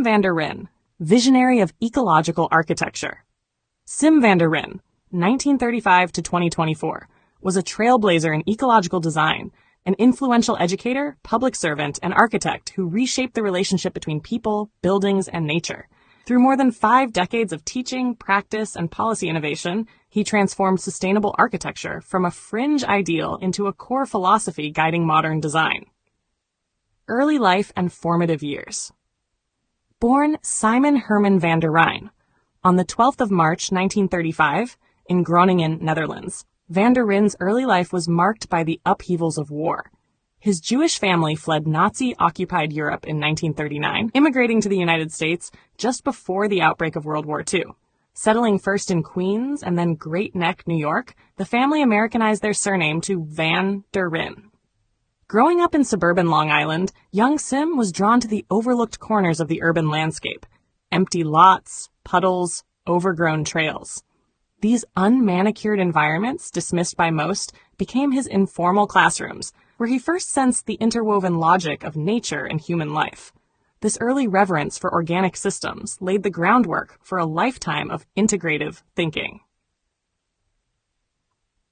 Sim van der Ryn, visionary of ecological architecture. Sim van der Ryn, 1935 to 2024, was a trailblazer in ecological design, an influential educator, public servant, and architect who reshaped the relationship between people, buildings, and nature. Through more than 5 decades of teaching, practice, and policy innovation, he transformed sustainable architecture from a fringe ideal into a core philosophy guiding modern design. Early life and formative years. Born Simon Herman van der Ryn on the 12th of March 1935 in Groningen, Netherlands, van der Ryn's early life was marked by the upheavals of war. His Jewish family fled Nazi-occupied Europe in 1939, immigrating to the United States just before the outbreak of World War II. Settling first in Queens and then Great Neck, New York, the family Americanized their surname to Van der Ryn. Growing up in suburban Long Island, young Sim was drawn to the overlooked corners of the urban landscape. Empty lots, puddles, overgrown trails. These unmanicured environments, dismissed by most, became his informal classrooms, where he first sensed the interwoven logic of nature and human life. This early reverence for organic systems laid the groundwork for a lifetime of integrative thinking.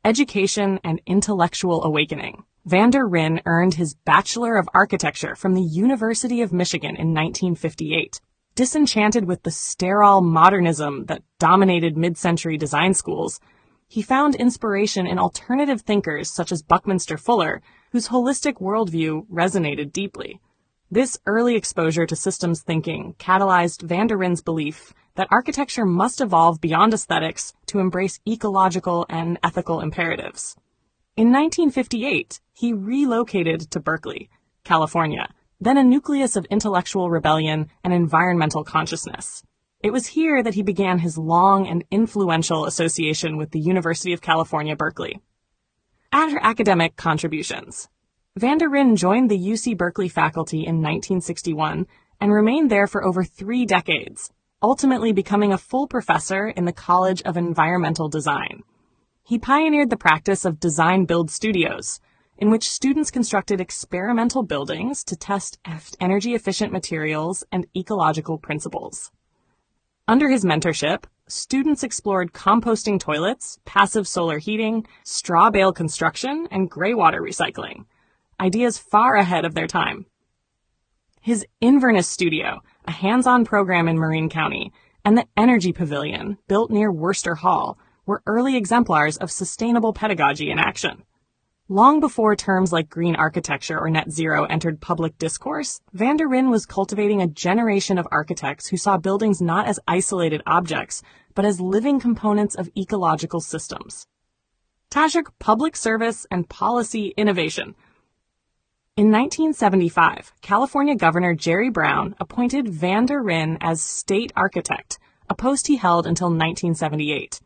Education and intellectual awakening. Van der Ryn earned his Bachelor of Architecture from the University of Michigan in 1958. Disenchanted with the sterile modernism that dominated mid-century design schools, he found inspiration in alternative thinkers such as Buckminster Fuller, whose holistic worldview resonated deeply. This early exposure to systems thinking catalyzed van der Ryn's belief that architecture must evolve beyond aesthetics to embrace ecological and ethical imperatives. In 1958, he relocated to Berkeley, California, then a nucleus of intellectual rebellion and environmental consciousness. It was here that he began his long and influential association with the University of California, Berkeley. After academic contributions, van der Ryn joined the UC Berkeley faculty in 1961 and remained there for over 3 decades, ultimately becoming a full professor in the College of Environmental Design. He pioneered the practice of design-build studios, in which students constructed experimental buildings to test energy-efficient materials and ecological principles. Under his mentorship, students explored composting toilets, passive solar heating, straw bale construction, and gray water recycling, ideas far ahead of their time. His Inverness Studio, a hands-on program in Marin County, and the Energy Pavilion, built near Worcester Hall, were early exemplars of sustainable pedagogy in action. Long before terms like green architecture or net zero entered public discourse, van der Ryn was cultivating a generation of architects who saw buildings not as isolated objects, but as living components of ecological systems. Taschuk Public Service and Policy Innovation. In 1975, California Governor Jerry Brown appointed van der Ryn as state architect, a post he held until 1978.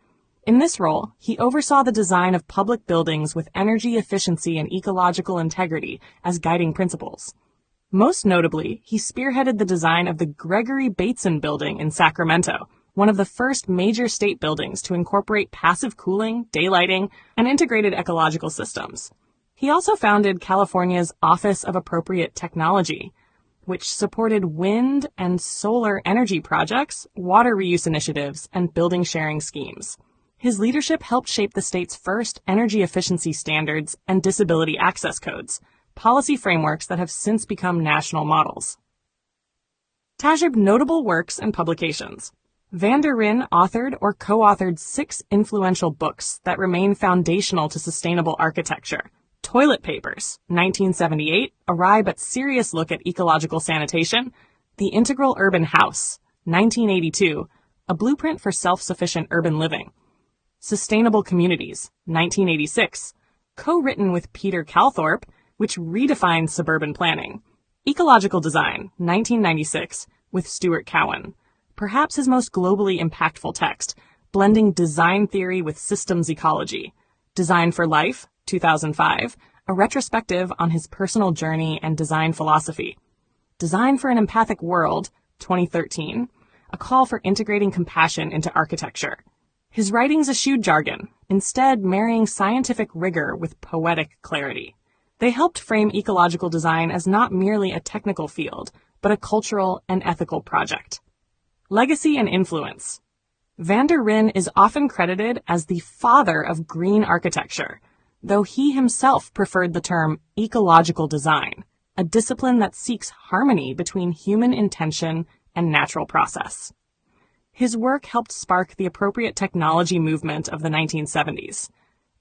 In this role, he oversaw the design of public buildings with energy efficiency and ecological integrity as guiding principles. Most notably, he spearheaded the design of the Gregory Bateson Building in Sacramento, one of the first major state buildings to incorporate passive cooling, daylighting, and integrated ecological systems. He also founded California's Office of Appropriate Technology, which supported wind and solar energy projects, water reuse initiatives, and building sharing schemes. His leadership helped shape the state's first energy efficiency standards and disability access codes, policy frameworks that have since become national models. Taschuk notable works and publications. Van der Ryn authored or co-authored 6 influential books that remain foundational to sustainable architecture. Toilet Papers, 1978, a wry but serious look at ecological sanitation. The Integral Urban House, 1982, a blueprint for self-sufficient urban living. Sustainable Communities, 1986, co-written with Peter Calthorpe, which redefined suburban planning. Ecological Design, 1996, with Stuart Cowan, perhaps his most globally impactful text, blending design theory with systems ecology. Design for Life, 2005, a retrospective on his personal journey and design philosophy. Design for an Empathic World, 2013, a call for integrating compassion into architecture. His writings eschewed jargon, instead marrying scientific rigor with poetic clarity. They helped frame ecological design as not merely a technical field, but a cultural and ethical project. Legacy and influence. Van der Rijn is often credited as the father of green architecture, though he himself preferred the term ecological design, a discipline that seeks harmony between human intention and natural process. His work helped spark the appropriate technology movement of the 1970s,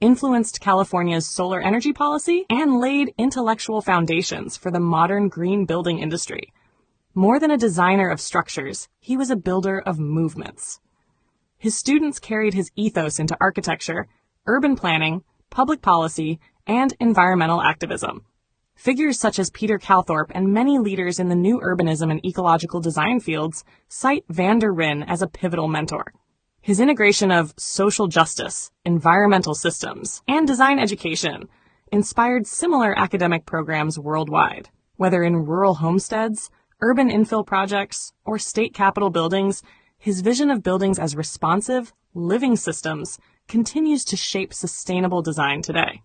influenced California's solar energy policy, and laid intellectual foundations for the modern green building industry. More than a designer of structures, he was a builder of movements. His students carried his ethos into architecture, urban planning, public policy, and environmental activism. Figures such as Peter Calthorpe and many leaders in the new urbanism and ecological design fields cite Van der Rijn as a pivotal mentor. His integration of social justice, environmental systems, and design education inspired similar academic programs worldwide. Whether in rural homesteads, urban infill projects, or state capitol buildings, his vision of buildings as responsive, living systems continues to shape sustainable design today.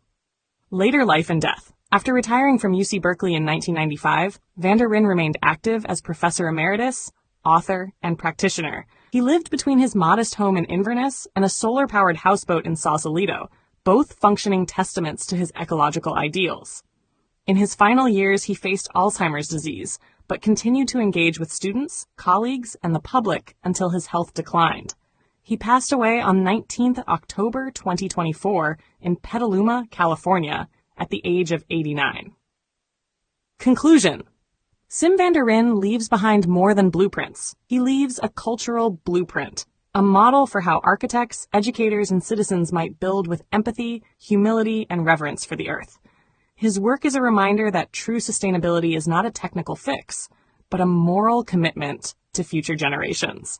Later life and death. After retiring from UC Berkeley in 1995, Van der Rijn remained active as professor emeritus, author, and practitioner. He lived between his modest home in Inverness and a solar-powered houseboat in Sausalito, both functioning testaments to his ecological ideals. In his final years, he faced Alzheimer's disease, but continued to engage with students, colleagues, and the public until his health declined. He passed away on 19th October 2024 in Petaluma, California, at the age of 89. Conclusion. Sim van der Rijn leaves behind more than blueprints. He leaves a cultural blueprint, a model for how architects, educators, and citizens might build with empathy, humility, and reverence for the earth. His work is a reminder that true sustainability is not a technical fix, but a moral commitment to future generations.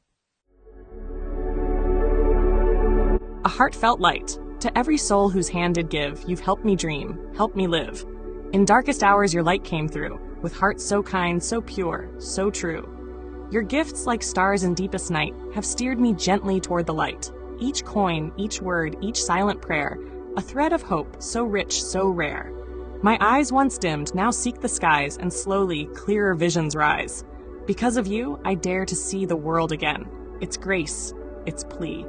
A heartfelt light. To every soul whose hand did give, you've helped me dream, helped me live. In darkest hours your light came through, with hearts so kind, so pure, so true. Your gifts, like stars in deepest night, have steered me gently toward the light. Each coin, each word, each silent prayer, a thread of hope, so rich, so rare. My eyes once dimmed now seek the skies, and slowly clearer visions rise. Because of you, I dare to see the world again, its grace, its plea.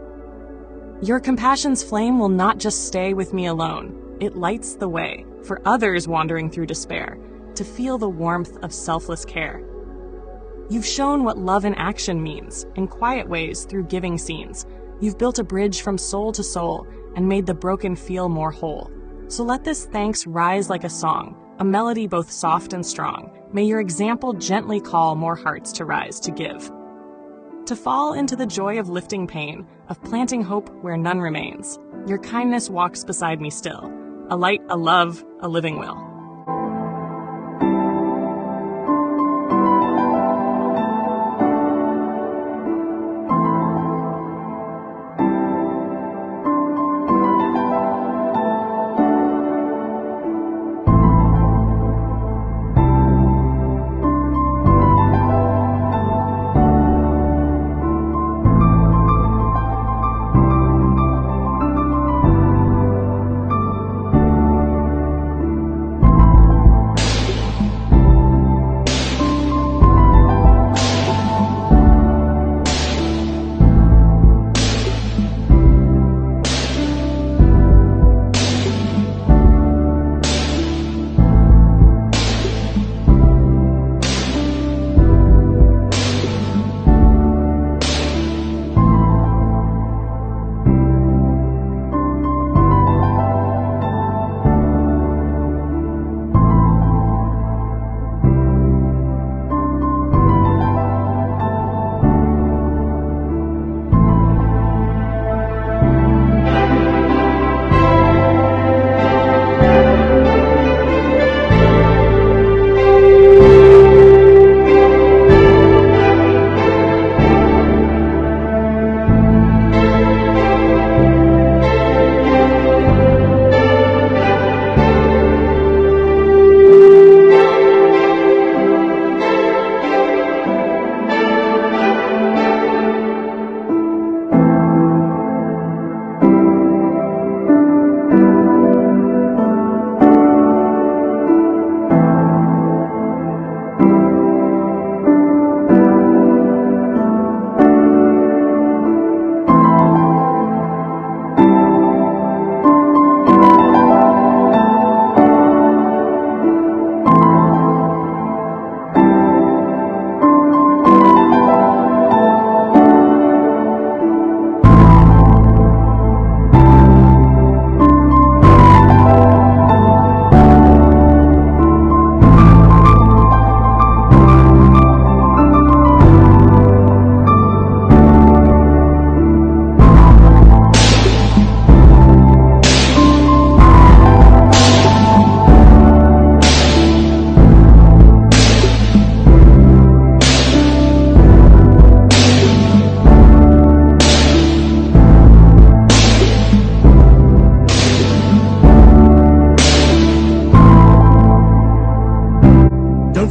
Your compassion's flame will not just stay with me alone. It lights the way for others wandering through despair to feel the warmth of selfless care. You've shown what love in action means, in quiet ways through giving scenes. You've built a bridge from soul to soul and made the broken feel more whole. So let this thanks rise like a song, a melody both soft and strong. May your example gently call more hearts to rise to give. To fall into the joy of lifting pain, of planting hope where none remains. Your kindness walks beside me still, a light, a love, a living will.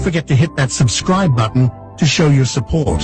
forget to hit that subscribe button to show your support.